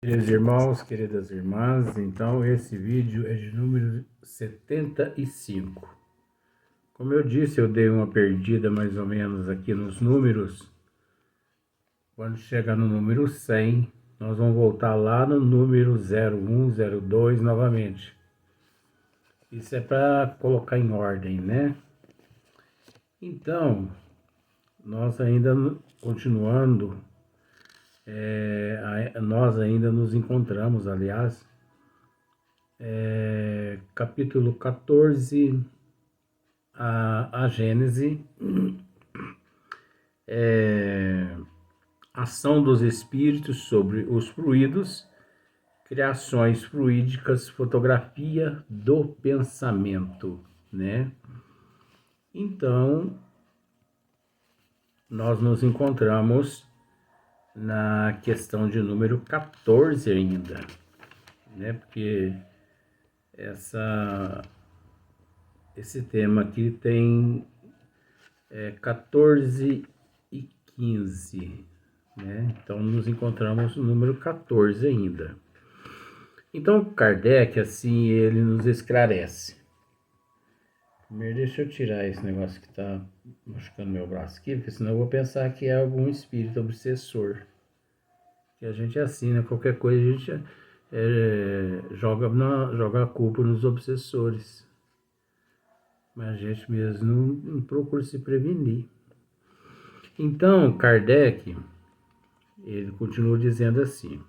Queridos irmãos, queridas irmãs, então esse vídeo é de número 75. Como eu disse, eu dei uma perdida mais ou menos aqui nos números. Quando chegar no número 100, nós vamos voltar lá no número 01, 02 novamente. Isso é para colocar em ordem, né? Então, nós ainda continuando, nós ainda nos encontramos, aliás, capítulo 14, a Gênese, ação dos espíritos sobre os fluidos, criações fluídicas, fotografia do pensamento, né? Então, nós nos encontramos na questão de número 14 ainda, né? Porque esse tema aqui tem 14 e 15, né? Então, nos encontramos no número 14 ainda. Então, Kardec, assim, ele nos esclarece. Primeiro, deixa eu tirar esse negócio que está machucando meu braço aqui, porque senão eu vou pensar que é algum espírito obsessor. Que a gente é assim, né? Qualquer coisa a gente joga a culpa nos obsessores. Mas a gente mesmo não procura se prevenir. Então, Kardec, ele continua dizendo assim.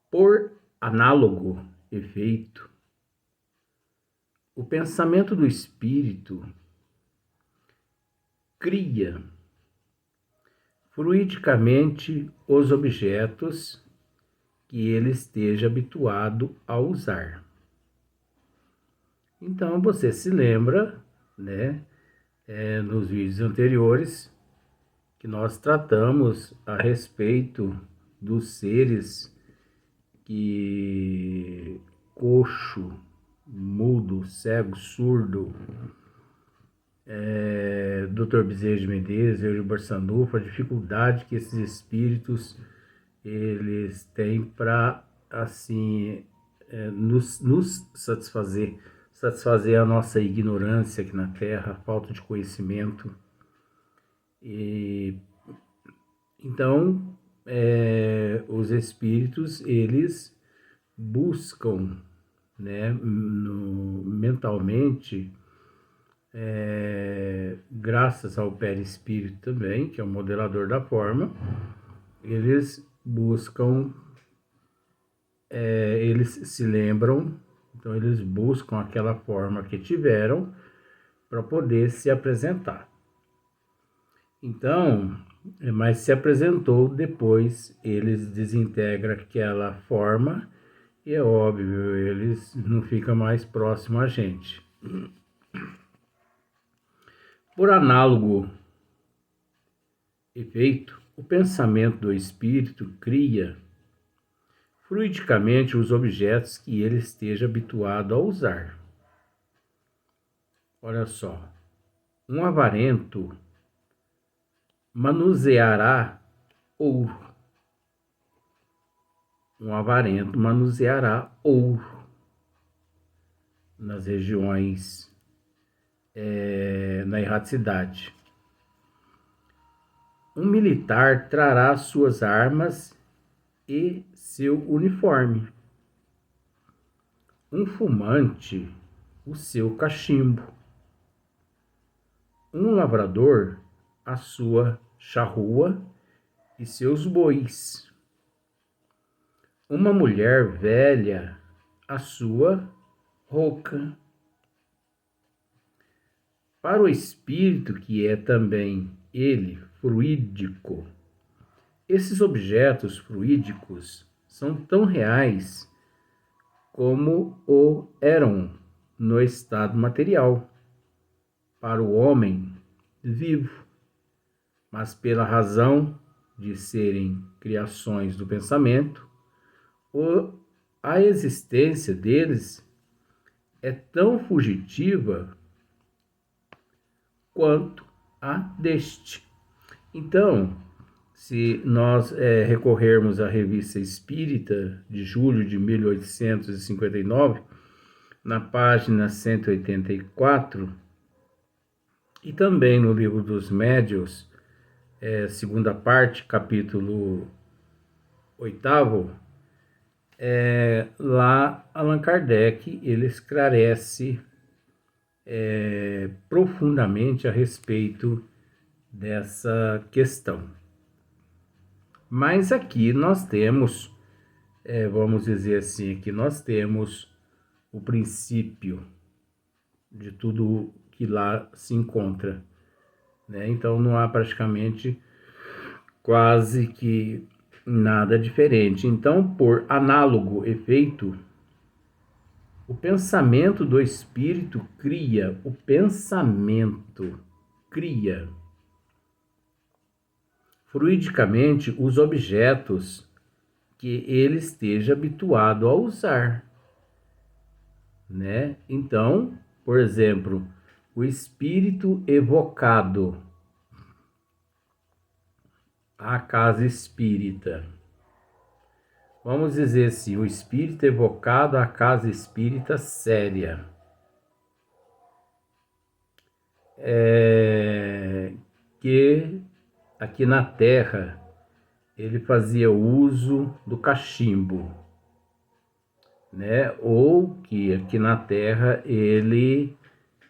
Por análogo efeito, o pensamento do espírito cria fluidicamente os objetos que ele esteja habituado a usar. Então, você se lembra, né, nos vídeos anteriores, que nós tratamos a respeito dos seres que coxo, mudo, cego, surdo, Dr. Bezerra de Menezes, Eurico Sanufo, a dificuldade que esses espíritos eles têm para assim nos satisfazer a nossa ignorância aqui na Terra, a falta de conhecimento. E então os espíritos eles buscam, né, mentalmente, graças ao perispírito também, que é o modelador da forma, eles buscam, eles se lembram, então eles buscam aquela forma que tiveram para poder se apresentar. Então, mas se apresentou, depois eles desintegram aquela forma e é óbvio, eles não ficam mais próximos a gente. Por análogo efeito, o pensamento do espírito cria fluidicamente os objetos que ele esteja habituado a usar. Olha só, um avarento manuseará ouro. Um avarento manuseará ouro nas regiões, na erraticidade. Um militar trará suas armas e seu uniforme. Um fumante, o seu cachimbo. Um lavrador, a sua charrua e seus bois. Uma mulher velha, a sua rouca. Para o espírito, que é também ele fluídico, esses objetos fluídicos são tão reais como o eram no estado material para o homem vivo, mas pela razão de serem criações do pensamento, a existência deles é tão fugitiva quanto a deste. Então, se nós recorrermos à Revista Espírita de julho de 1859, na página 184, e também no Livro dos Médiuns, segunda parte, capítulo 8º, lá Allan Kardec ele esclarece profundamente a respeito dessa questão. Mas aqui nós temos, vamos dizer assim, aqui nós temos o princípio de tudo que lá se encontra, né? Então não há praticamente quase que nada diferente. Então, por análogo efeito, o pensamento do espírito cria, o pensamento cria fluidicamente os objetos que ele esteja habituado a usar, né? Então, por exemplo, o espírito evocado à casa espírita. Vamos dizer assim, o espírito evocado à casa espírita séria. Que aqui na Terra ele fazia uso do cachimbo, né? Ou que aqui na Terra ele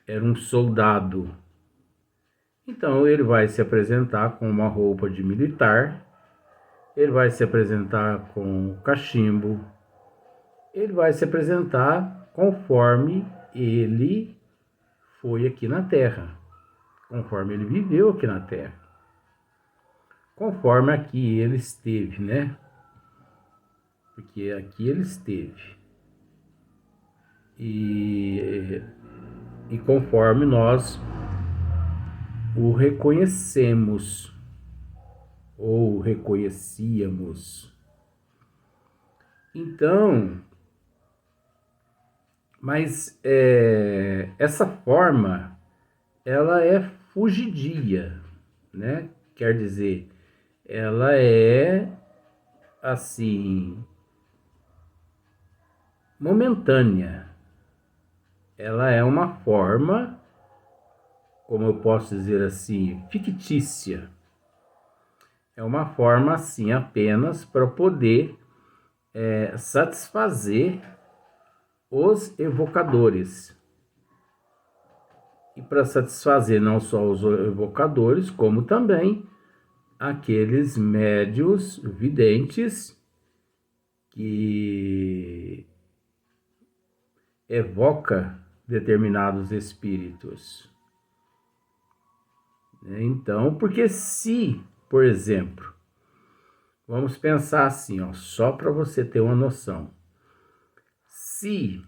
era um soldado. Então ele vai se apresentar com uma roupa de militar, ele vai se apresentar com o cachimbo, ele vai se apresentar conforme ele foi aqui na Terra, conforme ele viveu aqui na Terra, conforme aqui ele esteve, né? Porque aqui ele esteve. E conforme nós o reconhecemos ou reconhecíamos. Então, mas essa forma, ela é fugidia, né? Quer dizer, ela é, assim, momentânea. Ela é uma forma, como eu posso dizer assim, fictícia. É uma forma, assim, apenas para poder satisfazer os evocadores. E para satisfazer não só os evocadores, como também aqueles médios videntes que evoca determinados espíritos. Então, porque se, por exemplo, vamos pensar assim, ó, só para você ter uma noção. Se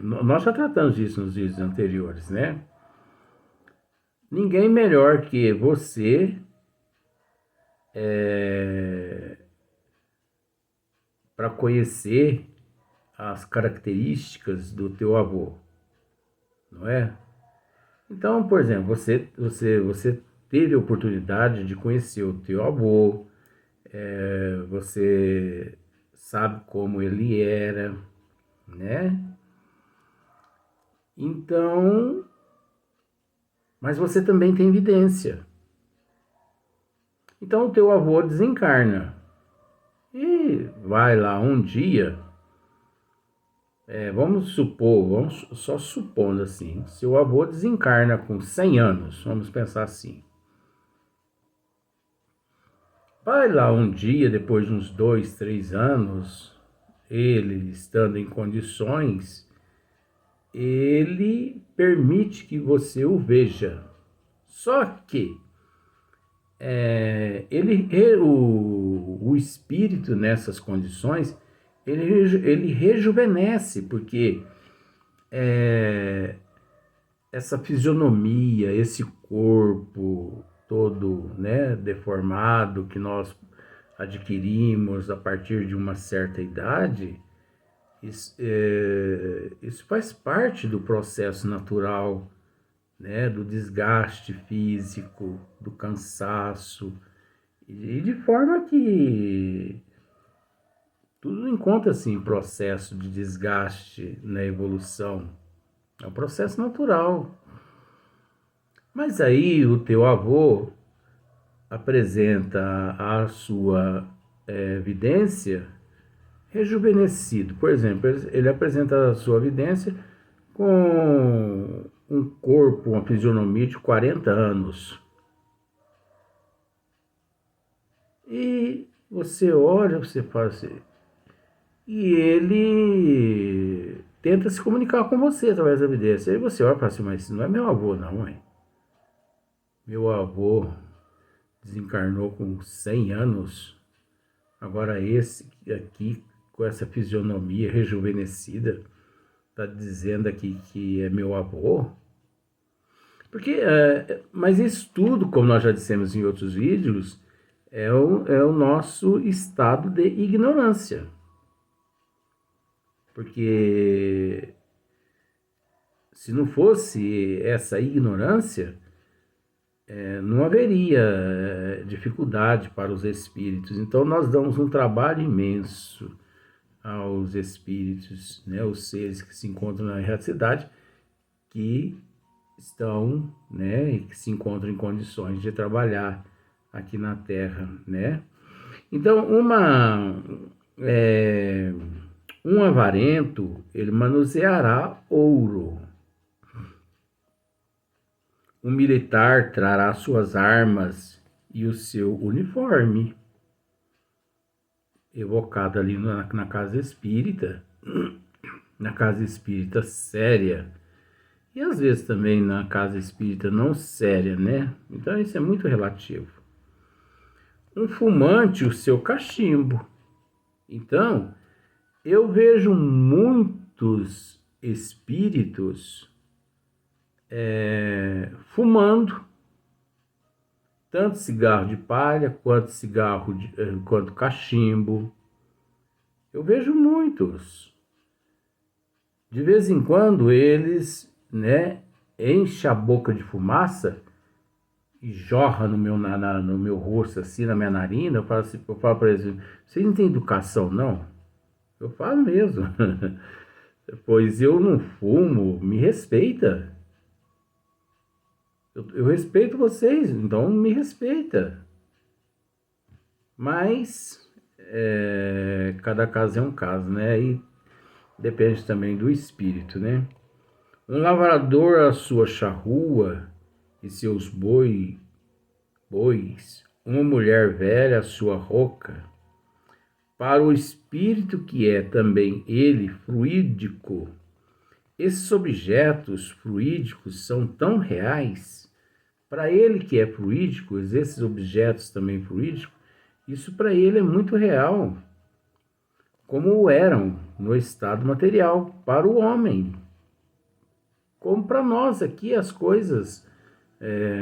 nós já tratamos disso nos vídeos anteriores, né? Ninguém melhor que você para conhecer as características do teu avô, não é? Então, por exemplo, você teve a oportunidade de conhecer o teu avô, você sabe como ele era, né? Então, mas você também tem evidência. Então, o teu avô desencarna e vai lá um dia. Vamos supor, vamos só supondo assim, seu avô desencarna com 100 anos, vamos pensar assim. Vai lá um dia, depois de uns 2, 3 anos, ele estando em condições, ele permite que você o veja. Só que o espírito nessas condições, ele rejuvenesce, porque essa fisionomia, esse corpo todo, né, deformado que nós adquirimos a partir de uma certa idade, isso faz parte do processo natural né, do desgaste físico, do cansaço, e de forma que tudo encontra-se em processo de desgaste na evolução. É um processo natural. Mas aí o teu avô apresenta a sua evidência rejuvenescido. Por exemplo, ele apresenta a sua evidência com um corpo, uma fisionomia de 40 anos. E você olha, você fala assim, e ele tenta se comunicar com você através da evidência. Aí você olha e fala assim, mas não é meu avô não, mãe. Meu avô desencarnou com 100 anos. Agora esse aqui, com essa fisionomia rejuvenescida, está dizendo aqui que é meu avô? Porque, mas isso tudo, como nós já dissemos em outros vídeos, é o nosso estado de ignorância. Porque se não fosse essa ignorância, não haveria dificuldade para os espíritos. Então nós damos um trabalho imenso aos espíritos, né, os seres que se encontram na erraticidade, que estão, né, e que se encontram em condições de trabalhar aqui na Terra, né? Então, um avarento, ele manuseará ouro. Um militar trará suas armas e o seu uniforme, evocado ali na casa espírita, na casa espírita séria, e às vezes também na casa espírita não séria, né? Então isso é muito relativo. Um fumante, o seu cachimbo. Então, eu vejo muitos espíritos fumando, tanto cigarro de palha, quanto cachimbo. Eu vejo muitos. De vez em quando eles, né, enchem a boca de fumaça e jorra no meu rosto, assim, na minha narina. Eu falo para eles, vocês não têm educação, não? Eu falo mesmo. Pois eu não fumo, me respeita. Eu respeito vocês, então me respeita. Mas cada caso é um caso, né? E depende também do espírito, né? Um lavrador a sua charrua e seus bois, uma mulher velha a sua roca. Para o espírito que é também ele fluídico, esses objetos fluídicos são tão reais. Para ele que é fluídico, esses objetos também fluídicos, isso para ele é muito real, como eram no estado material para o homem. Como para nós aqui as coisas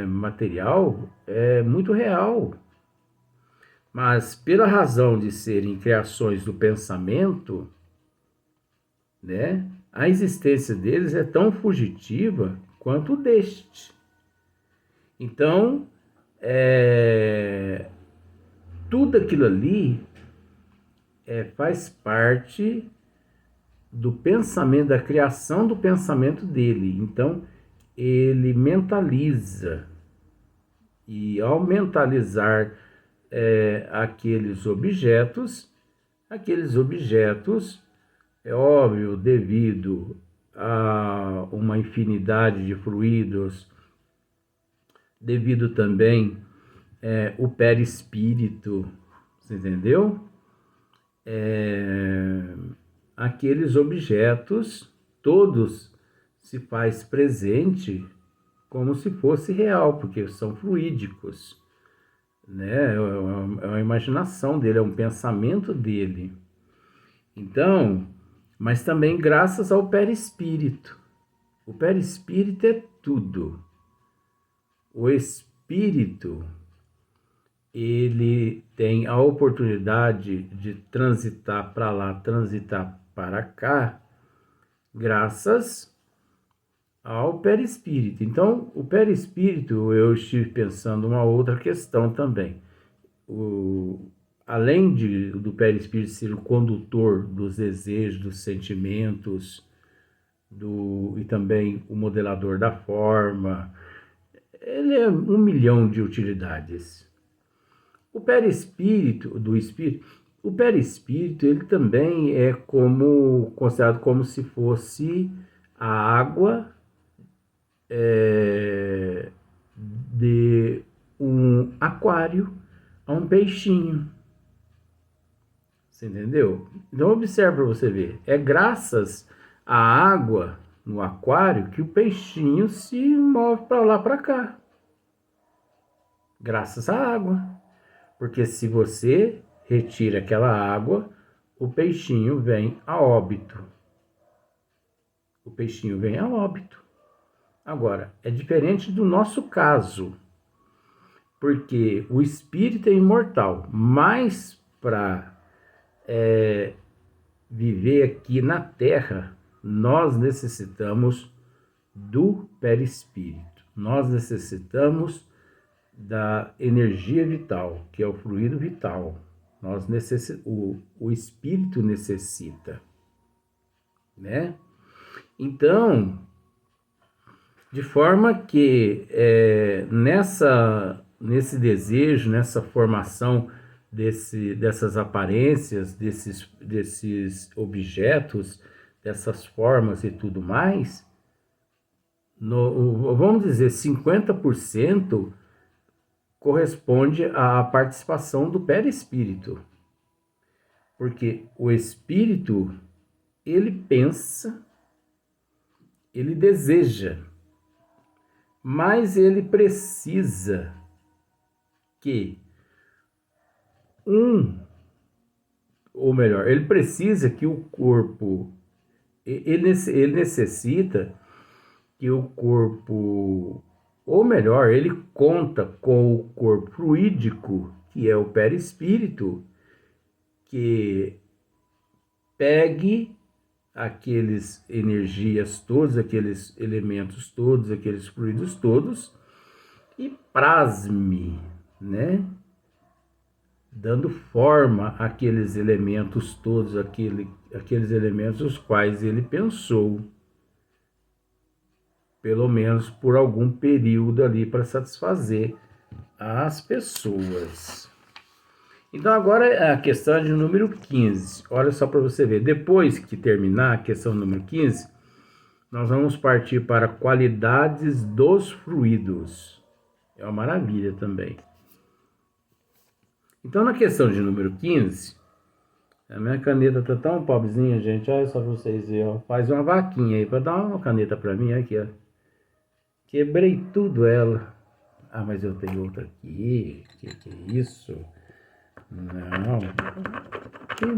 material é muito real. Mas pela razão de serem criações do pensamento, né, a existência deles é tão fugitiva quanto deste. Então, tudo aquilo ali faz parte do pensamento, da criação do pensamento dele. Então, ele mentaliza. E ao mentalizar aqueles objetos, é óbvio, devido a uma infinidade de fluidos, devido também o perispírito, você entendeu? Aqueles objetos, todos se faz presente como se fosse real, porque são fluídicos, né? É uma imaginação dele, é um pensamento dele. Então, mas também graças ao perispírito. O perispírito é tudo. O espírito, ele tem a oportunidade de transitar para lá, transitar para cá, graças ao perispírito. Então, o perispírito, eu estive pensando uma outra questão também. Além do perispírito ser o condutor dos desejos, dos sentimentos, e também o modelador da forma, ele é 1 milhão de utilidades. O perispírito do espírito, o perispírito, ele também é considerado como se fosse a água de um aquário a um peixinho. Você entendeu? Então observe para você ver. É graças à água no aquário que o peixinho se move para lá para cá. Graças à água. Porque se você retira aquela água, o peixinho vem a óbito. O peixinho vem a óbito. Agora, é diferente do nosso caso, porque o espírito é imortal, mas para viver aqui na Terra, nós necessitamos do perispírito, nós necessitamos da energia vital, que é o fluido vital. O espírito necessita, né? Então, de forma que nesse desejo, nessa formação dessas aparências, desses objetos, dessas formas e tudo mais, vamos dizer, 50% corresponde à participação do perispírito. Porque o espírito, ele pensa, ele deseja, mas ele precisa que ele precisa que o corpo, ele necessita que o corpo, ele conta com o corpo fluídico, que é o perispírito, que pegue aqueles energias todas, aqueles elementos todos, aqueles fluidos todos, e plasme, né? Dando forma àqueles elementos todos, aqueles elementos os quais ele pensou, pelo menos por algum período ali, para satisfazer as pessoas. Então agora a questão de número 15. Olha só para você ver. Depois que terminar a questão número 15, nós vamos partir para qualidades dos fluidos. É uma maravilha também. Então na questão de número 15, a minha caneta tá tão pobrezinha, gente. Olha só para vocês verem. Ó. Faz uma vaquinha aí para dar uma caneta para mim. Aqui, ó. Quebrei tudo ela. Ah, mas eu tenho outra aqui. Que é isso? Não.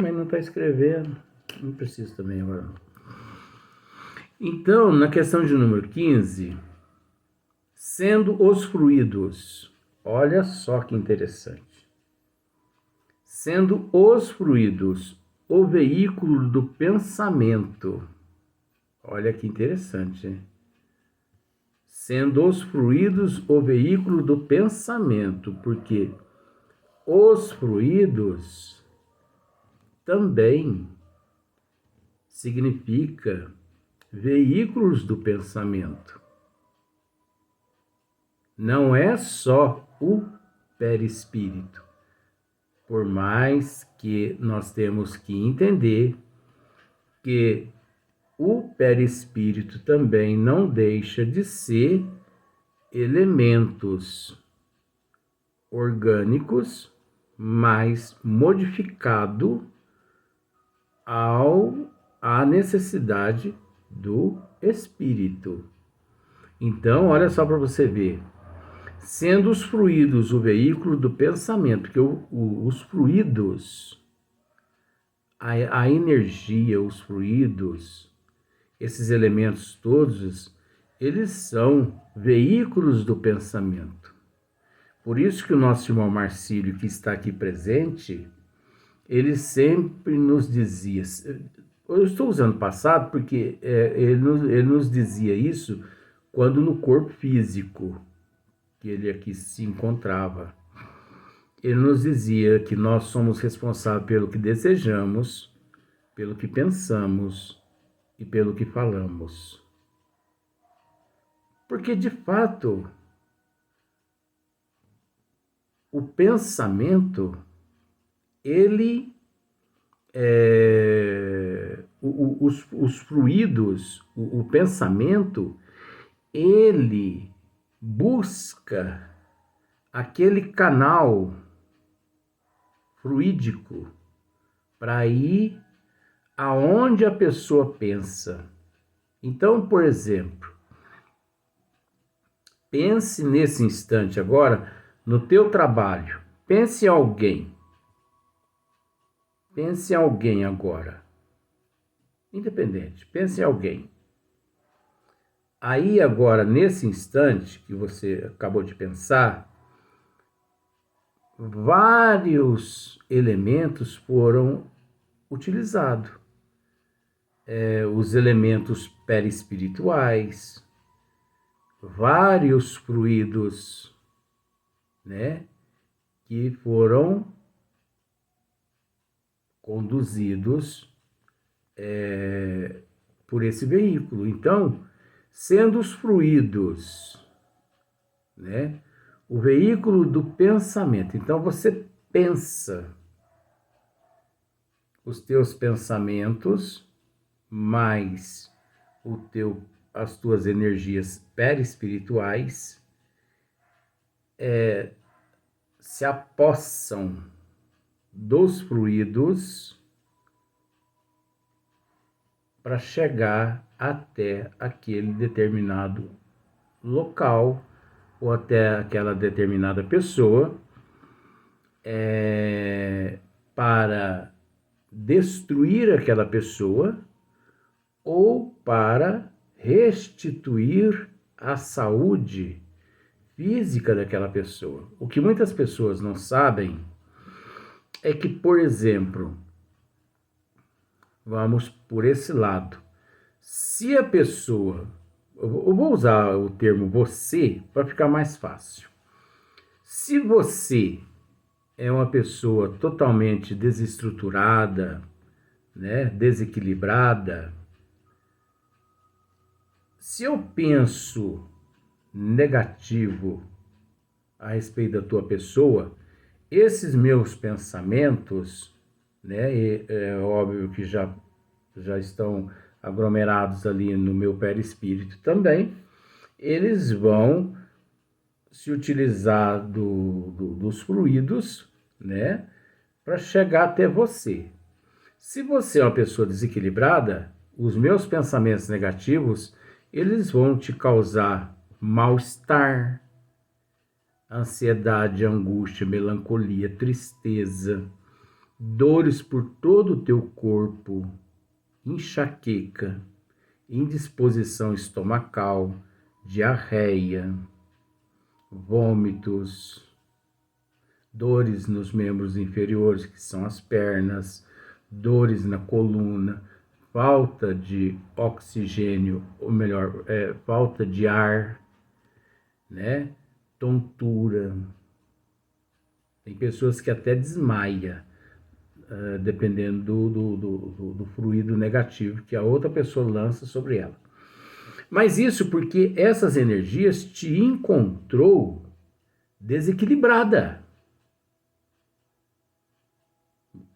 Mas não está escrevendo. Não preciso também agora. Então, na questão de número 15, sendo os fluidos, olha só que interessante. Sendo os fluidos o veículo do pensamento. Olha que interessante, hein? Sendo os fluidos o veículo do pensamento, porque os fluidos também significa veículos do pensamento. Não é só o perispírito. Por mais que nós temos que entender que o perispírito também não deixa de ser elementos orgânicos, mas modificado à necessidade do espírito. Então, olha só para você ver. Sendo os fluidos o veículo do pensamento, porque os fluidos, a energia, os fluidos, esses elementos todos, eles são veículos do pensamento. Por isso que o nosso irmão Marcílio, que está aqui presente, ele sempre nos dizia, eu estou usando passado porque ele nos dizia isso quando no corpo físico, que ele aqui se encontrava, ele nos dizia que nós somos responsáveis pelo que desejamos, pelo que pensamos e pelo que falamos. Porque, de fato, o pensamento, ele os fluidos, o pensamento, ele busca aquele canal fluídico para ir aonde a pessoa pensa. Então, por exemplo, pense nesse instante agora no teu trabalho. Pense em alguém. Pense em alguém agora. Independente, pense em alguém. Aí agora, nesse instante que você acabou de pensar, vários elementos foram utilizados. Os elementos perispirituais, vários fluidos, né, que foram conduzidos por esse veículo. Então, sendo os fluidos, né, o veículo do pensamento. Então, você pensa os teus pensamentos mais as tuas energias perispirituais se apossam dos fluidos para chegar até aquele determinado local ou até aquela determinada pessoa para destruir aquela pessoa ou para restituir a saúde física daquela pessoa. O que muitas pessoas não sabem é que, por exemplo, vamos por esse lado. Se a pessoa, eu vou usar o termo você para ficar mais fácil. Se você é uma pessoa totalmente desestruturada, né, desequilibrada, se eu penso negativo a respeito da tua pessoa, esses meus pensamentos, né, é óbvio que já estão aglomerados ali no meu perispírito também, eles vão se utilizar dos fluidos, né, para chegar até você. Se você é uma pessoa desequilibrada, os meus pensamentos negativos, eles vão te causar mal-estar, ansiedade, angústia, melancolia, tristeza, dores por todo o teu corpo, enxaqueca, indisposição estomacal, diarreia, vômitos, dores nos membros inferiores, que são as pernas, dores na coluna, falta de oxigênio, ou melhor, falta de ar, né? Tontura. Tem pessoas que até desmaia, dependendo do fluido negativo que a outra pessoa lança sobre ela. Mas isso porque essas energias te encontrou desequilibrada.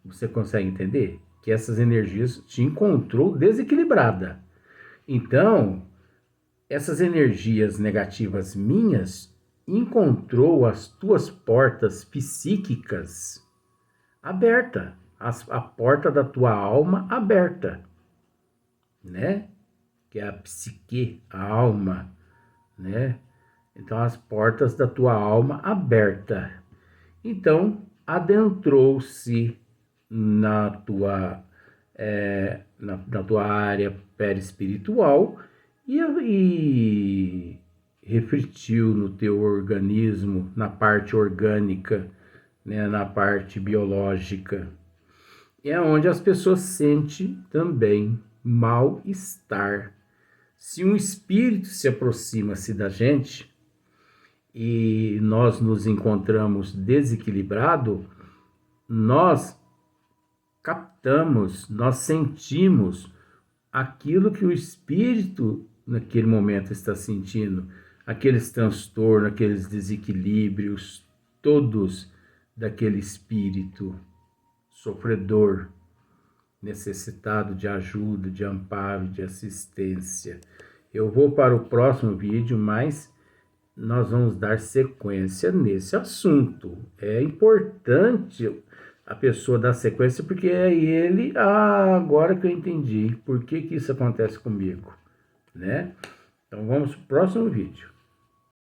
Você consegue entender? Que essas energias te encontrou desequilibrada. Então, essas energias negativas minhas encontrou as tuas portas psíquicas aberta, a porta da tua alma aberta, né? Que é a psique, a alma, né? Então, as portas da tua alma aberta. Então, adentrou-se na tua área perispiritual e refletiu no teu organismo, na parte orgânica, né, na parte biológica. É onde as pessoas sentem também mal-estar, Se um espírito se aproxima-se da gente e nós nos encontramos desequilibrado, nós captamos, nós sentimos aquilo que o espírito naquele momento está sentindo, aqueles transtornos, aqueles desequilíbrios, todos daquele espírito sofredor, necessitado de ajuda, de amparo, de assistência. Eu vou para o próximo vídeo, mas nós vamos dar sequência nesse assunto. É importante a pessoa dar sequência, porque é ele, agora que eu entendi por que isso acontece comigo, né? Então vamos para o próximo vídeo.